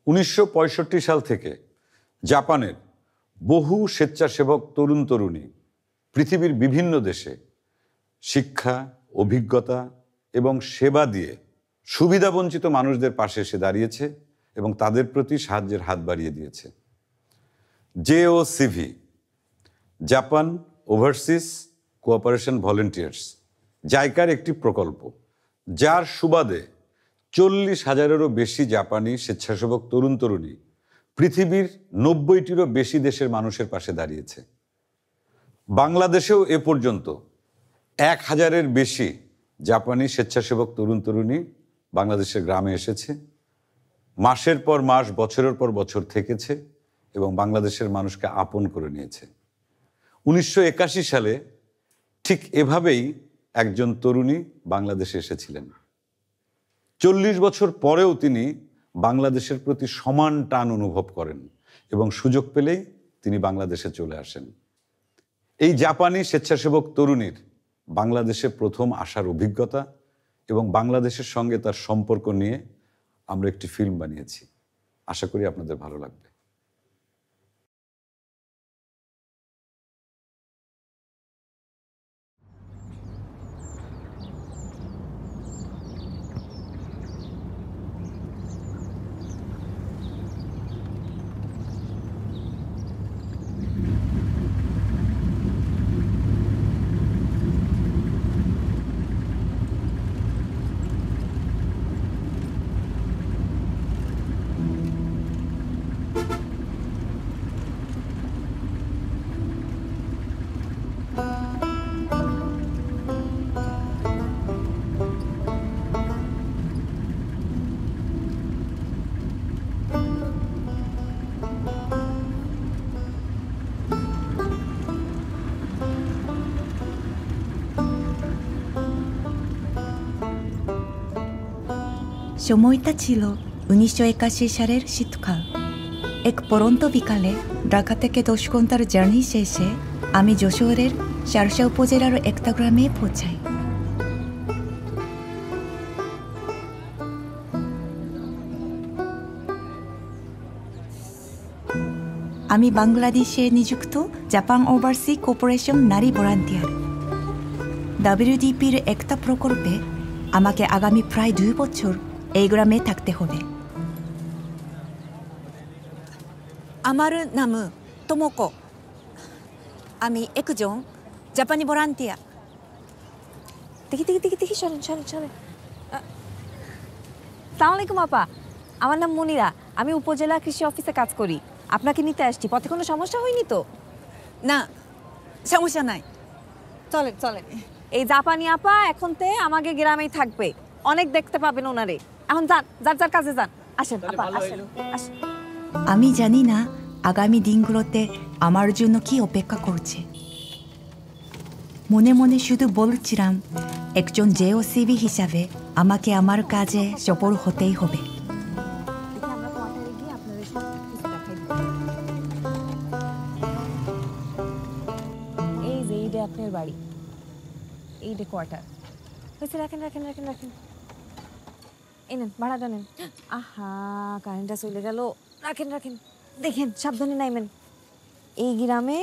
1965 সাল থেকে জাপানের বহু স্বেচ্ছাসেবক তরুণ তরুণী পৃথিবীর বিভিন্ন দেশে শিক্ষা, অভিজ্ঞতা এবং সেবা দিয়ে সুবিধাবঞ্চিত মানুষদের পাশে এসে দাঁড়িয়েছে এবং তাদের প্রতি সাহায্যের হাত বাড়িয়ে দিয়েছে। JOCV, Japan overseas cooperation volunteers, জাইকার একটি প্রকল্প, যার সুবাদে 40,000-এরও বেশি জাপানি স্বেচ্ছাসেবক তরুণ তরুণী পৃথিবীর 90টিরও বেশি দেশের মানুষের পাশে দাঁড়িয়েছে। বাংলাদেশেও এ পর্যন্ত 1,000-এর বেশি জাপানি স্বেচ্ছাসেবক তরুণ তরুণী বাংলাদেশের গ্রামে এসেছে, মাসের পর মাস, বছরের পর বছর থেকেছে এবং বাংলাদেশের মানুষকে আপন করে নিয়েছে। 1981 সালে ঠিক এভাবেই একজন তরুণী বাংলাদেশে এসেছিলেন। 40 বছর পরেও তিনি বাংলাদেশের প্রতি সমান টান অনুভব করেন এবং সুযোগ পেলেই তিনি বাংলাদেশে চলে আসেন। এই জাপানি স্বেচ্ছাসেবক তরুণীর বাংলাদেশে প্রথম আসার অভিজ্ঞতা এবং বাংলাদেশের সঙ্গে তার সম্পর্ক নিয়ে আমরা একটি ফিল্ম বানিয়েছি। আশা করি আপনাদের ভালো লাগবে। সময়টা ছিল 1981 সালের শীতকাল। এক পড়ন্ত বিকালে ঢাকা থেকে 10 ঘন্টার জার্নি শেষে আমি যশোরের শার্শা উপজেলার একটা গ্রামে পৌঁছাই। আমি বাংলাদেশে নিযুক্ত জাপান ওভারসিজ কোঅপারেশন নারী ভলান্টিয়ার। WDPর একটা প্রকল্পে আমাকে আগামী প্রায় 2 বছর এই গ্রামে থাকতে হবে। আমার নাম তোমোকো। আমি একজন জাপানি ভলান্টিয়ার। দেখি চলেন। সালাম আলাইকুম আপা, আমার নাম মনিরা। আমি উপজেলা কৃষি অফিসে কাজ করি। আপনাকে নিতে আসছি। পথে কোনো সমস্যা হয়নি তো? না, সমস্যা নাই। চলেন। এই জাপানি আপা এখন তে আমাকে গ্রামেই থাকবে। অনেক দেখতে পাবেন ওনারে। এখন যার কাজে যান। আসেন আপা, আসেন। আমি জানি না আগামী দিনগুলোতে আমার জন্য কি অপেক্ষা করছে। মনে মনে শুধু বলছিলাম, একজন JOCV হিসাবে আমাকে আমার কাজে সফল হতেই হবে। এই যে এইটা আপনার বাড়ি, এইটা কোয়ার্টার হয়েছে। রাখেন। এই নেন, ভাড়াটা নেন। আহা, কারেন্টটা চলে গেল। রাখেন। দেখেন, সাবধানে নাইবেন। এই গ্রামে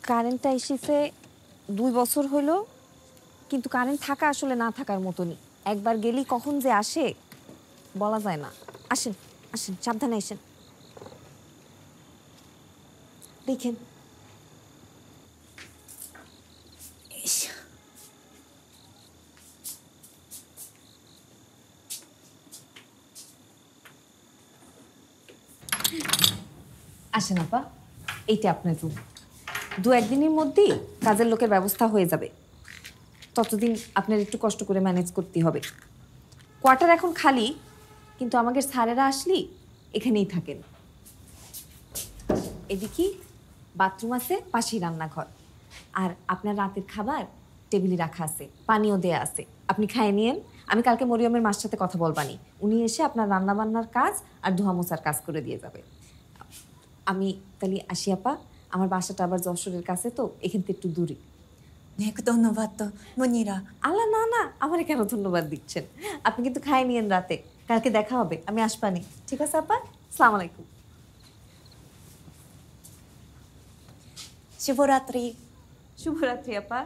কারেন্টটা এসেছে 2 বছর হলো, কিন্তু কারেন্ট থাকা আসলে না থাকার মতনই। একবার গেলি কখন যে আসে বলা যায় না। আসেন, সাবধানে আসেন। দেখেন, আসেন আপা, এইটা আপনার রুম। 2-1 দিনের মধ্যেই কাজের লোকের ব্যবস্থা হয়ে যাবে। ততদিন আপনার একটু কষ্ট করে ম্যানেজ করতে হবে। কোয়ার্টার এখন খালি, কিন্তু আমাদের স্যারেরা আসলি এখানেই থাকেন। এদিকে বাথরুম আছে, পাশেই রান্নাঘর। আর আপনার রাতের খাবার টেবিলে রাখা আছে, পানিও দেয়া আছে। আপনি খাইয়ে নিয়েন। আমি কালকে মরিয়মের মার সাথে কথা বলবানি। উনি এসে আপনার রান্নাবান্নার কাজ আর ধোয়া মোছার কাজ করে দিয়ে যাবে। আমি তাহলে আসি আপা। আমার বাসাটা আবার যশোরের কাছে, তো এখান থেকে একটু দূরে। অনেক ধন্যবাদ তো মনিরা। আল্লাহ, না, আমারে কেন ধন্যবাদ দিচ্ছেন? আপনি কিন্তু খাই নিয়েন রাতে, কালকে দেখা হবে। আমি আসবানি। ঠিক আছে আপা? আসসালামু আলাইকুম। শুভরাত্রি। শুভরাত্রি আপা।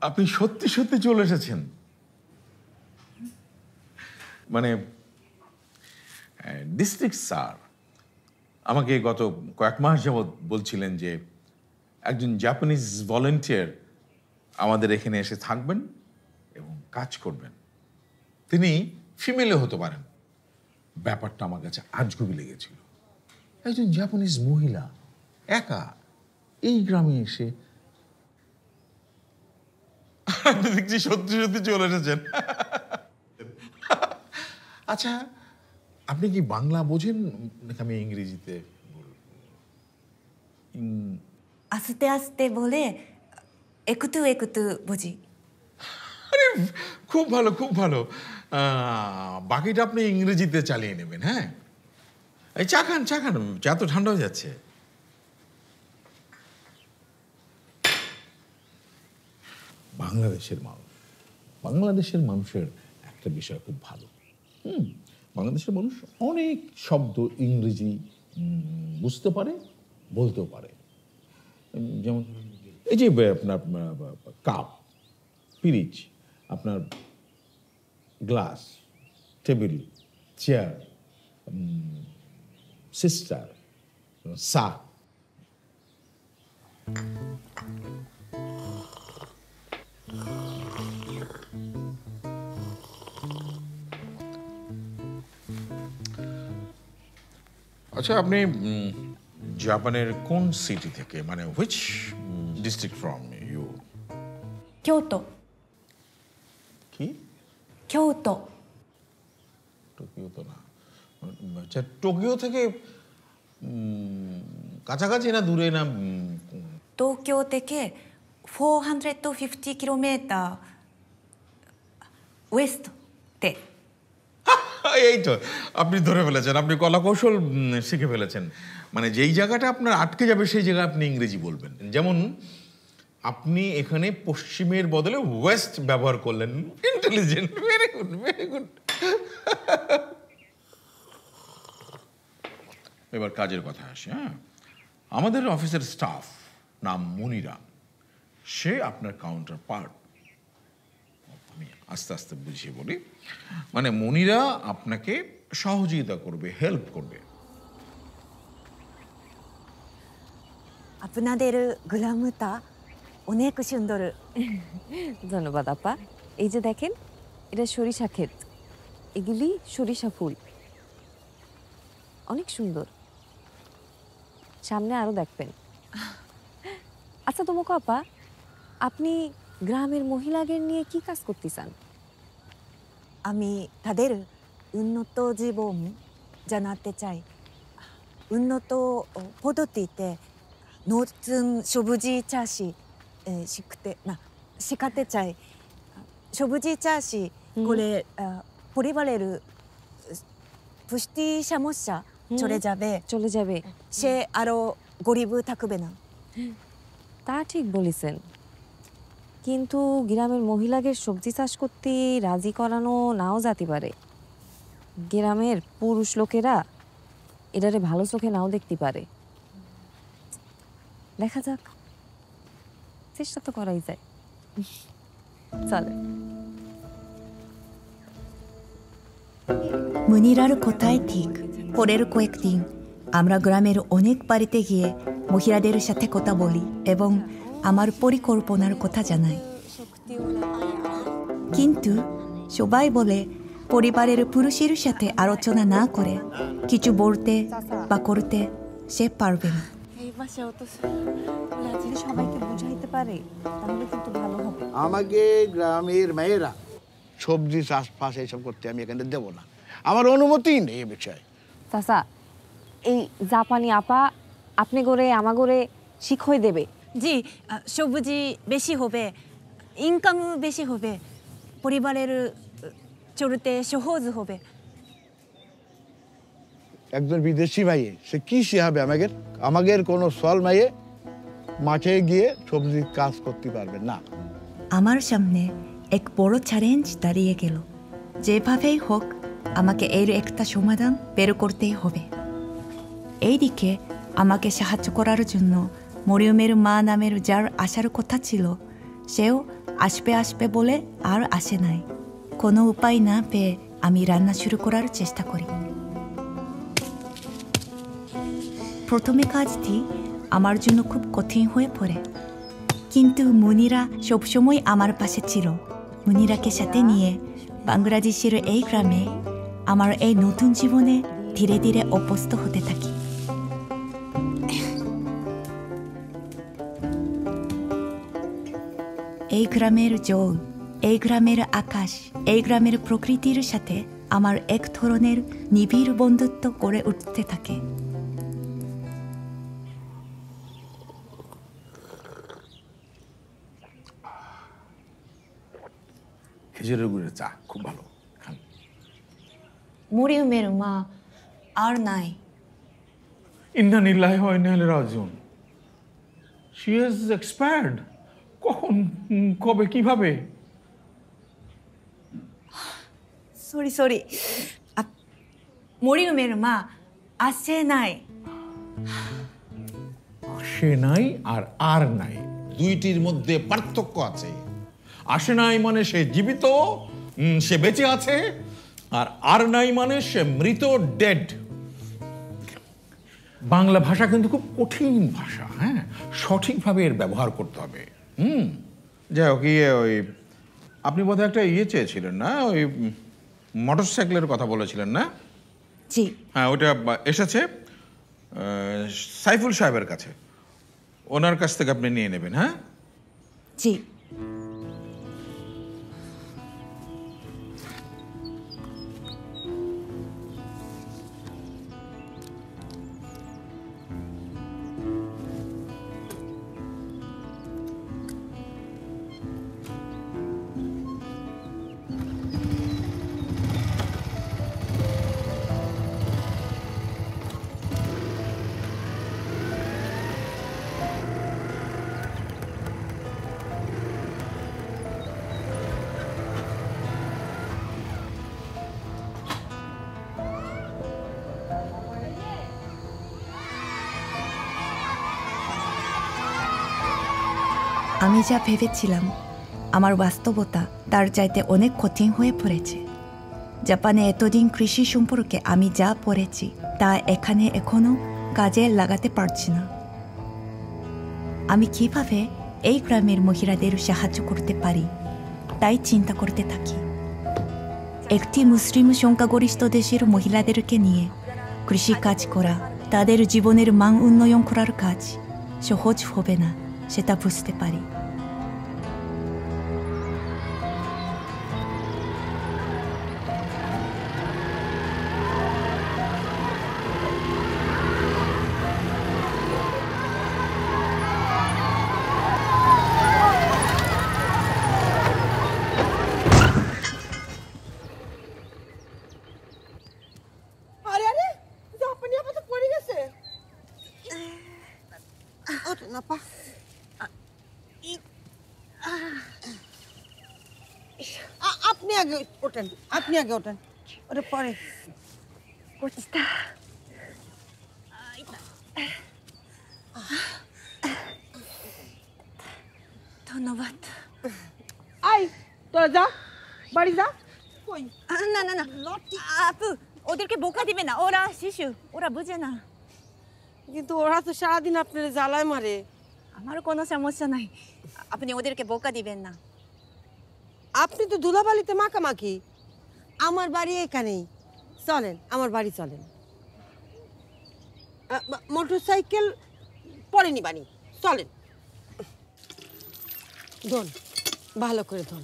আপনি সত্যি সত্যি চলে এসেছেন? মানে ডিস্ট্রিক্ট স্যার আমাকে গত কয়েক মাস যাবৎ বলছিলেন যে একজন জাপানিজ ভলেন্টিয়ার আমাদের এখানে এসে থাকবেন এবং কাজ করবেন। তিনি ফিমেলও হতে পারেন। ব্যাপারটা আমার কাছে আজগুবি লেগেছিল। একজন জাপানিজ মহিলা একা এই গ্রামে এসে দেখছি সত্যি সত্যি চলে এসেছেন। আচ্ছা, আপনি কি বাংলা বোঝেন নাকি আমি ইংরেজিতে বলবো? আস্তে আস্তে বলে একটু একটু বুঝি। আরে খুব ভালো, খুব ভালো। বাকিটা আপনি ইংরেজিতে চালিয়ে নেবেন। হ্যাঁ, এই চা খান, চা খান, চা তো ঠান্ডা হয়ে যাচ্ছে। বাংলাদেশের মানুষের একটা বিষয় খুব ভালো। বাংলাদেশের মানুষ অনেক শব্দ ইংরেজি বুঝতে পারে, বলতেও পারে। যেমন এই যে আপনার কাপ, পিরিচ, আপনার গ্লাস, টেবিল, চেয়ার, সিস্টার, সা। আচ্ছা, আপনি জাপানের কোন সিটি থেকে, মানে হুইচ ডিস্ট্রিক্ট ফ্রম ইউ? 京都 কি? 京都 টোকিও তো না। আচ্ছা, টোকিও থেকে কাছাকাছি না দূরে না? 東京থেকে 450 কিলোমিটার ওয়েস্ট তে। এই তো আপনি ধরে ফেলেছেন, আপনি কলা কৌশল শিখে ফেলেছেন। মানে যেই জায়গাটা আপনার আটকে যাবে সেই জায়গায় আপনি ইংরেজি বলবেন। যেমন আপনি এখানে পশ্চিমের বদলে ওয়েস্ট ব্যবহার করলেন। Intelligent, very good, very good. এবার কাজের কথা আসে। হ্যাঁ, আমাদের অফিসের স্টাফ নাম মনিরা, সে আপনার কাউন্টার পার্ট। আমি আস্তে আস্তে বুঝিয়ে বলি। মানে মনিরা আপনাকে সহযোগিতা করবে, হেল্প করবে। আপনাদের গ্রামটা অনেক সুন্দর। ধন্যবাদ আপা। এই যে দেখেন, এটা সরিষা ক্ষেত, এগুলি সরিষা ফুল, অনেক সুন্দর। সামনে আরো দেখবেন। আচ্ছা তোমাকে আপা, আপনি গ্রামের মহিলাদের নিয়ে কি কাজ করতে চান? আমি তাদের উন্নত জীবন জানাতে চাই। উন্নত পদ্ধতিতে নতুন সবজি চাষি শেখাতে চাই। সবজি চাষি করে পরিবারের পুষ্টি সমস্যা চলে যাবে। সে আরো গরিব থাকবে না। তা ঠিক বলেছেন, কিন্তু গ্রামের মহিলাদের সবজি চাষ করতে রাজি করানো নাও যেতে পারে। গ্রামের পুরুষ লোকেরা এটারে ভালো চোখে নাও দেখতে পারে। দেখা যাক, চেষ্টা তো করাই যায়। চলে। মুনিরার কথাই ঠিক। পরের কয়েকদিন আমরা গ্রামের অনেক বাড়িতে গিয়ে মহিলাদের সাথে কথা বলি এবং আমার পরিকল্পনার কথা জানাই। কিন্তু সবাই বলে পরিবারের পুরুষের সাথে আলোচনা না করে কিছু বলতে বা করতে সে পারবে না। এই ভাষাও তো যদি সবাইকে বুঝাইতে পারে তাহলে কিন্তু ভালো হবে। আমাকে গ্রামের মেয়েরা সবজি চাষবাস এইসব করতে আমি এখানে দেবো না, আমার অনুমতিই নেই এ বিষয়ে। চাচা, এই জাপানি আপা আপনি করে আমা করে শিখই দেবে। জি, সবজি বেশি হবে, ইনকাম বেশি হবে, পরিবারের চলতে সহজ হবে। একজন বিদেশি মাইয়ে সে কি শিখাবে আমাদের? আমাদের কোনো সল মাইয়ে মাঠে গিয়ে সবজি কাজ করতে পারবে না। আমার সামনে এক বড় চ্যালেঞ্জ দাঁড়িয়ে গেল। যেভাবেই হোক আমাকে এর একটা সমাধান বের করতেই হবে। এইদিকে আমাকে সাহায্য করার জন্য মরিয়মের মা নামের যার আসার কথা ছিল সেও আসবে আসবে বলে আর আসে নাই। কোনো উপায় না পেয়ে আমি রান্না শুরু করার চেষ্টা করি। প্রথমে কাজটি আমার জন্য খুব কঠিন হয়ে পড়ে, কিন্তু মুনিরা সবসময় আমার পাশে ছিল। মুনিরাকে সাথে নিয়ে বাংলাদেশের এই গ্রামে আমার এই নতুন জীবনে ধীরে ধীরে অভ্যস্ত হতে থাকি। এই গ্রামের জল, এই গ্রামের আকাশ, এই গ্রামের প্রকৃতির সাথে আমার এক ধরনের নিবিড় বন্ধুত্ব গড়ে উঠতে থাকে। খেজুরের গুড়ের চা খুব ভালো, খান। মরিয়মের মা আর নাই। ইন্না নিল্লাহি ওয়া ইন্না ইলাইহি রাজিউন। She has expired. কখন, কবে, কিভাবে? সরি, মরিয়মের মা আসে নাই। আসে নাই আর আর নাই, দুইটির মধ্যে পার্থক্য আছে। আসে নাই মানে সে জীবিত, সে বেঁচে আছে, আর আর নাই মানে সে মৃত, ডেড। বাংলা ভাষা কিন্তু খুব কঠিন ভাষা, হ্যাঁ, সঠিকভাবে এর ব্যবহার করতে হবে। যাই হোক, ওই আপনি বোধহয় একটা চেয়েছিলেন না, ওই মোটরসাইকেলের কথা বলেছিলেন না? জি হ্যাঁ, ওইটা এসেছে সাইফুল সাহেবের কাছে, ওনার কাছ থেকে আপনি নিয়ে নেবেন। হ্যাঁ জি। আমি যা ভেবেছিলাম আমার বাস্তবতা তার চাইতে অনেক কঠিন হয়ে পড়েছে। জাপানে এতদিন কৃষি সম্পর্কে আমি যা পড়েছি তা এখানে এখনো কাজে লাগাতে পারছি না। আমি কিভাবে এই গ্রামের মহিলাদের সাহায্য করতে পারি তাই চিন্তা করতে থাকি। একটি মুসলিম সংখ্যাগরিষ্ঠ দেশের মহিলাদেরকে নিয়ে কৃষি কাজ করা, তাদের জীবনের মান উন্নয়ন করার কাজ সহজ হবে না, সেটা বুঝতে পারি। আরে আরে, জাপানি আপা তো পড়ে গেছে। ওঠ না পা। আপনি আগে ওঠেন, আপনি আগে ওঠেন, ওটা পরে। ধন্যবাদ। আই তোরা যা, বাড়ি যা। কই? না না না আপু, ওদেরকে বোকা দিবে না, ওরা শিশু, ওরা বুঝে না। কিন্তু ওরা তো সারাদিন আপনার জ্বালায় মারে। আমার কোনো সমস্যা নাই, আপনি ওদেরকে বোকা দিবেন না। আপনি তো ধুলাবালিতে মাখামাখি। আমার বাড়ি এখানেই, চলেন আমার বাড়ি চলেন। মোটর সাইকেল পরে নিবানি, চলেন। ধন ভালো করে ধন।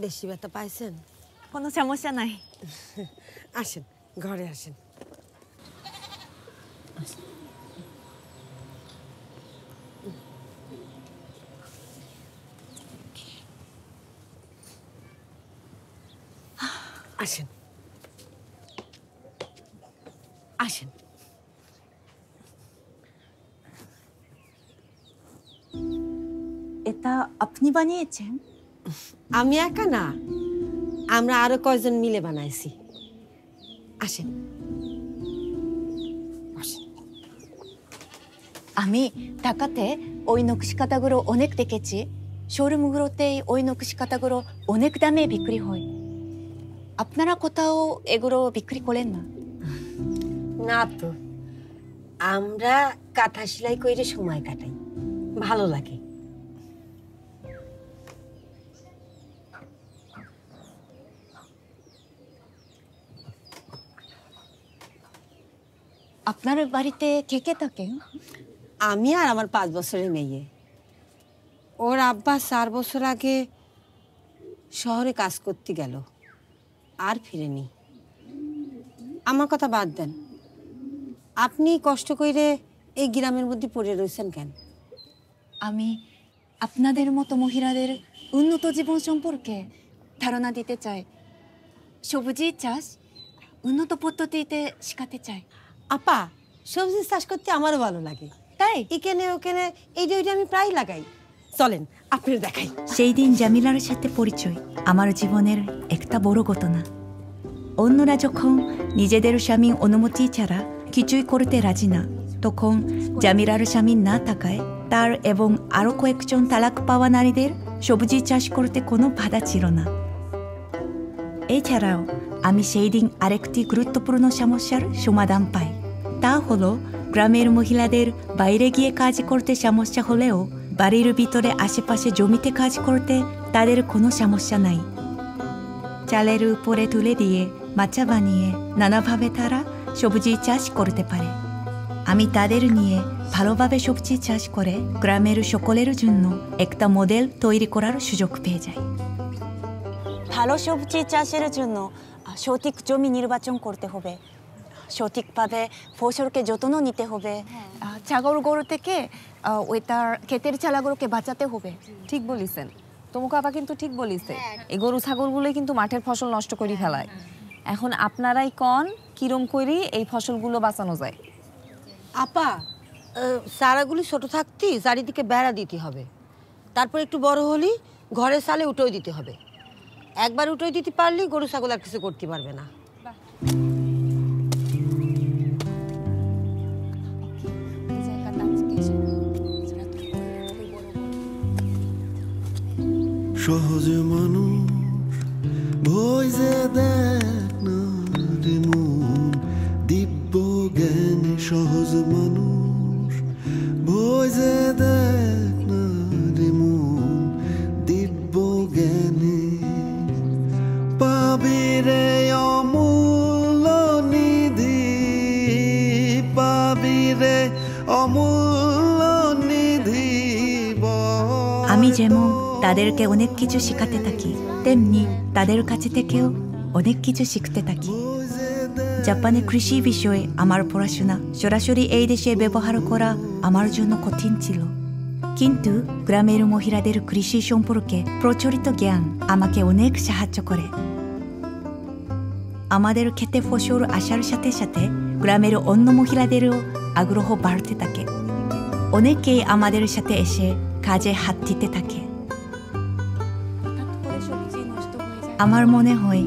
বেশি ব্যথা পাইছেন? কোনো সমস্যা নাই। আসেন, ঘরে আসেন। আসেন আসেন। এটা আপনি বানিয়েছেন? আমি একা না, আমরা আরো কয়জন মিলে বানাইছি। আসেন বসেন। আমি ঢাকাতে ওই নকশিকাতাগুলো অনেক দেখেছি। শোরুমগুলোতে ওই নকশিকাতাগুলো অনেক দামে বিক্রি হয়। আপনারা কোথাও এগুলো বিক্রি করেন না? না তো, আমরা কাঁথা সেলাই করে সময় কাটাই, ভালো লাগে। আপনার বাড়িতে কে কে থাকেন? আমি আর আমার 5 বছরের মেয়ে। ওর আব্বা 4 বছর আগে শহরে কাজ করতে গেল, আর ফিরেনি। আমার কথা বাদ দেন, আপনি কষ্ট করে এই গ্রামের মধ্যে পড়ে রয়েছেন কেন? আমি আপনাদের মতো মহিলাদের উন্নত জীবন সম্পর্কে ধারণা দিতে চাই। সবজি চাষ উন্নত পদ্ধতিতে শেখাতে চাই। আপা, সবজি চাষ করতে আমারও ভালো লাগে, তাই এখানে ওখানে এইটা ওইটা আমি প্রায় লাগাই। চলেন আপনার দেখাই। সেই দিন জামিলার সাথে পরিচয় আমার জীবনের একটা বড় ঘটনা। অন্যরা যখন নিজেদের স্বামী অনুমতি ছাড়া কিছুই করতে রাজি না, তখন জামিলার স্বামী না থাকায় তার এবং আরও কয়েকজন তালাক পাওয়া নারীদের সবজি চাষ করতে কোনো বাধা ছিল না। এছাড়াও আমি সেই দিন আরেকটি গুরুত্বপূর্ণ সমস্যার সমাধান পাই। তা হলো গ্রামের মহিলাদের বাইরে গিয়ে কাজ করতে সমস্যা হলেও বাড়ির ভিতরে আশেপাশে জমিতে কাজ করতে তাদের কোনো সমস্যা নাই। চালের উপরে তুলে দিয়ে মাচা বানিয়ে নানাভাবে তারা সবজি চাষ করতে পারে। আমি তাদের নিয়ে ভালোভাবে সবজি চাষ করে গ্রামের সকলের জন্য একটা মডেল তৈরি করার সুযোগ পেয়ে যাই। ভালো সবজি চাষের জন্য সঠিক জমি নির্বাচন করতে হবে, সঠিকভাবে ফসলকে যত্ন নিতে হবে, ছাগল গরু থেকে ওই তার ক্ষেতের চালাগুলোকে বাঁচাতে হবে। ঠিক বলিছেন, তোমাকে আপা কিন্তু ঠিক বলিছে। এই গরু ছাগলগুলোই কিন্তু মাঠের ফসল নষ্ট করে ফেলায়। এখন আপনারাই কন কিরম করি এই ফসলগুলো বাঁচানো যায়। আপা, চারাগুলি ছোট থাকতেই চারিদিকে বেড়া দিতে হবে, তারপর একটু বড় হলেই ঘরের চালে উঠেও দিতে হবে। একবার উঠেও দিতে পারলেই গরু ছাগল আর কিছু করতে পারবে না। সহজ মানুষ ভয় যে দেখ না রে মন, দিব্য জ্ঞানী সহজ মানুষ ভয় যে দেখ না রে মন, দিব্য জ্ঞানী পাবি রে অমূল্য নিধি, পাবি রে অমূল্য নিধি। আমি যেমন তাদেরকে অনেক কিছু শেখাতে থাকি, তেমনি তাদের কাছে থেকেও অনেক কিছু শিখতে থাকি। জাপানে কৃষি বিষয়ে আমার পড়াশোনা সরাসরি এই দেশে ব্যবহার করা আমার জন্য কঠিন ছিল, কিন্তু গ্রামের মহিলাদের কৃষি সম্পর্কে প্রচলিত জ্ঞান আমাকে অনেক সাহায্য করে। আমাদের খেতে ফসল আসার সাথে সাথে গ্রামের অন্য মহিলাদেরও আগ্রহ বাড়তে থাকে। অনেকেই আমাদের সাথে এসে কাজে হাত দিতে থাকে। আমার মনে হয়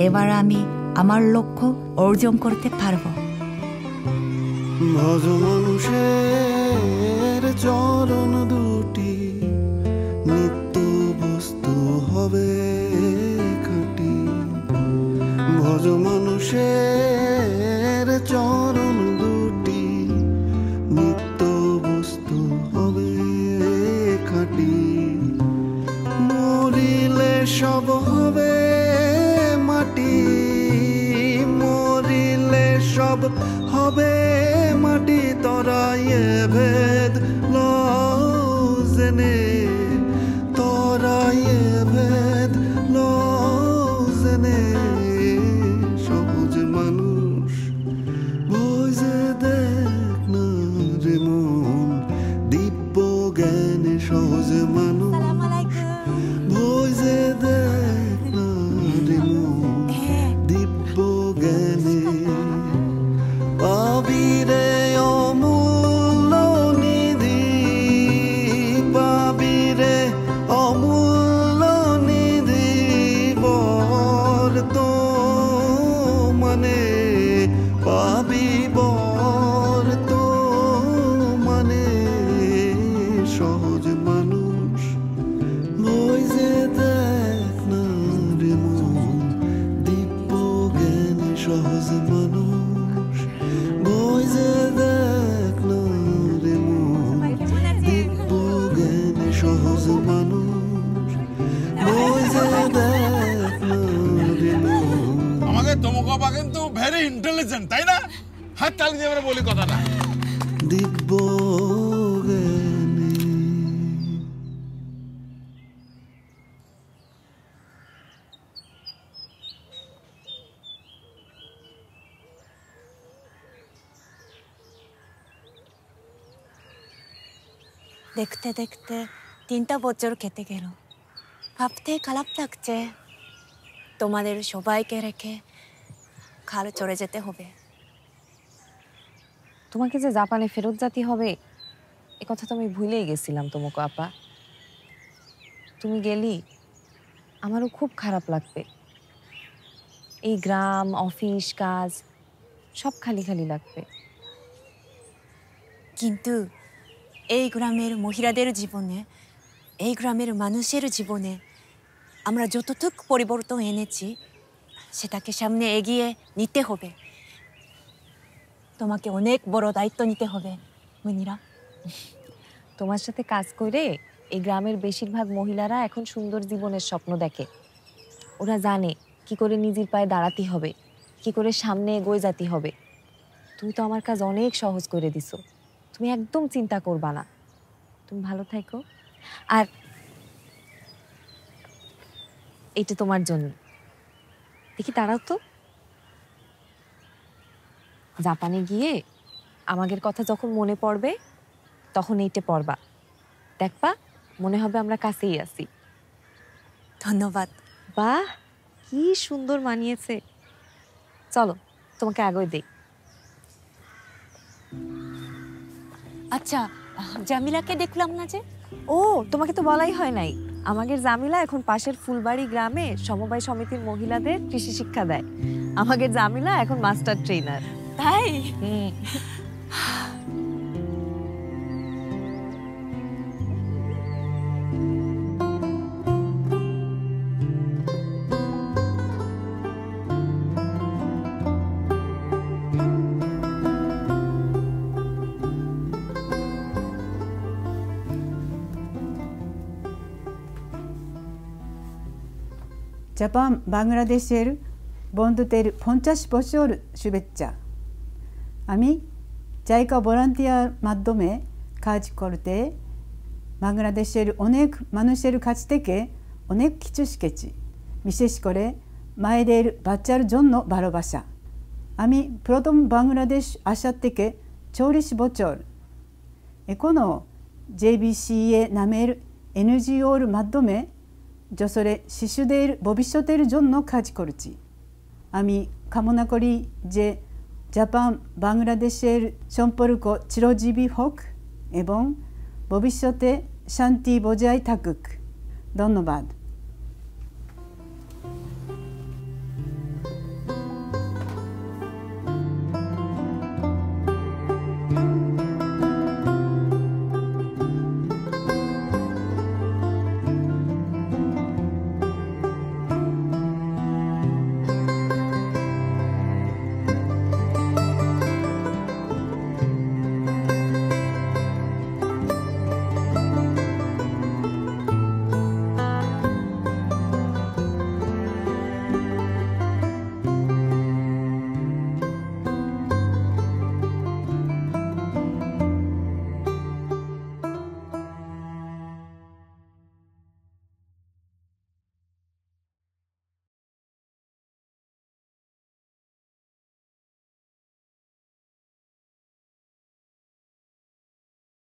এবার আমি আমার লক্ষ্য অর্জন করতে পারব। ভজ মানুষের চরণ দুটি নিত্য বস্তু হবে খাঁটি, ভজ মানুষের চরণ দুটি নিত্য বস্তু হবে খাঁটি, মরিলে সব হবে মাটি। সব হবে মাটি তরাইয়ে ভেদ লজেনে তরাইয়ে ভেদ লজেনে সহজ মানুষ বুঝে দেখ না রে মন দিব্য জ্ঞানে সহজ মানুষ বুঝে দেখ না রে মন দিব্য জ্ঞানে পাবিরে অমূল্য নিধি পাবিরে অমূল্য নিধি বর তো মানে পাবি বর তো মানে সহজ মানুষ বুঝে দেখ না রে মন দিব্য জ্ঞানে সহজ মানুষ বুঝে দেখ না রে মন দিব্য জ্ঞানে সহজ মানুষ বুঝে দেখ না রে মন আমাকে তোমকবা কিন্তু ভেরি ইন্টেলিজেন্ট তাই না হাত তালি দিয়ে আমরা বলি কথাটা দিব্য জ্ঞানে দেখতে দেখতে 3টা বছর কেটে গেল ভাবতে খারাপ লাগছে তোমাদের সবাইকে রেখে কাল চলে যেতে হবে তোমাকে যে জাপানে ফেরত যেতে হবে এ কথা তো আমি ভুলেই গেছিলাম তোমাকে আপা তুমি গেলি আমারও খুব খারাপ লাগবে এই গ্রাম অফিস কাজ সব খালি খালি লাগবে কিন্তু এই গ্রামের মহিলাদের জীবনে এই গ্রামের মানুষের জীবনে আমরা যতটুক পরিবর্তন এনেছি সেটাকে সামনে এগিয়ে নিতে হবে তোমাকে অনেক বড় দায়িত্ব নিতে হবে মনিরা তোমার সাথে কাজ করে এই গ্রামের বেশিরভাগ মহিলারা এখন সুন্দর জীবনের স্বপ্ন দেখে ওরা জানে কি করে নিজের পায়ে দাঁড়াতে হবে কি করে সামনে এগিয়ে যেতে হবে তুমি তো আমার কাজ অনেক সহজ করে দিছো তুমি একদম চিন্তা করবা না তুমি ভালো থেকো আর এটা তোমার জন্য দেখি দাঁড়াও তো জাপানে গিয়ে আমাদের কথা যখন মনে পড়বে তখন এইটা পড়বা দেখবা মনে হবে আমরা কাছেই আছি ধন্যবাদ বাহ কি সুন্দর মানিয়েছে চলো তোমাকে আগে দেই আচ্ছা জামিলাকে দেখলাম না যে ও তোমাকে তো বলাই হয় নাই আমাদের জামিলা এখন পাশের ফুলবাড়ি গ্রামে সমবায় সমিতির মহিলাদের কৃষি শিক্ষা দেয় আমাদের জামিলা এখন মাস্টার ট্রেনার তাই জাপান বাংলাদেশের বন্ধুদের 50 বছর শুভেচ্ছা আমি জায়গা ভলান্টিয়ার মাধ্যমে কাজ করতে বাংলাদেশের অনেক মানুষের কাছ থেকে অনেক কিছু শিখেছি বিশেষ করে মায়েদের বাচ্চার জন্য ভালোবাসা আমি প্রথম বাংলাদেশ আসা থেকে 40 বছর এখনো JBCA নামের NGOর মাধ্যমে যশোরে শিশুদের ভবিষ্যতের জন্য কাজ করছি আমি কামনা করি যে জাপান বাংলাদেশের সম্পর্ক চিরজীবী হোক এবং ভবিষ্যতে শান্তি বজায় থাকুক ধন্যবাদ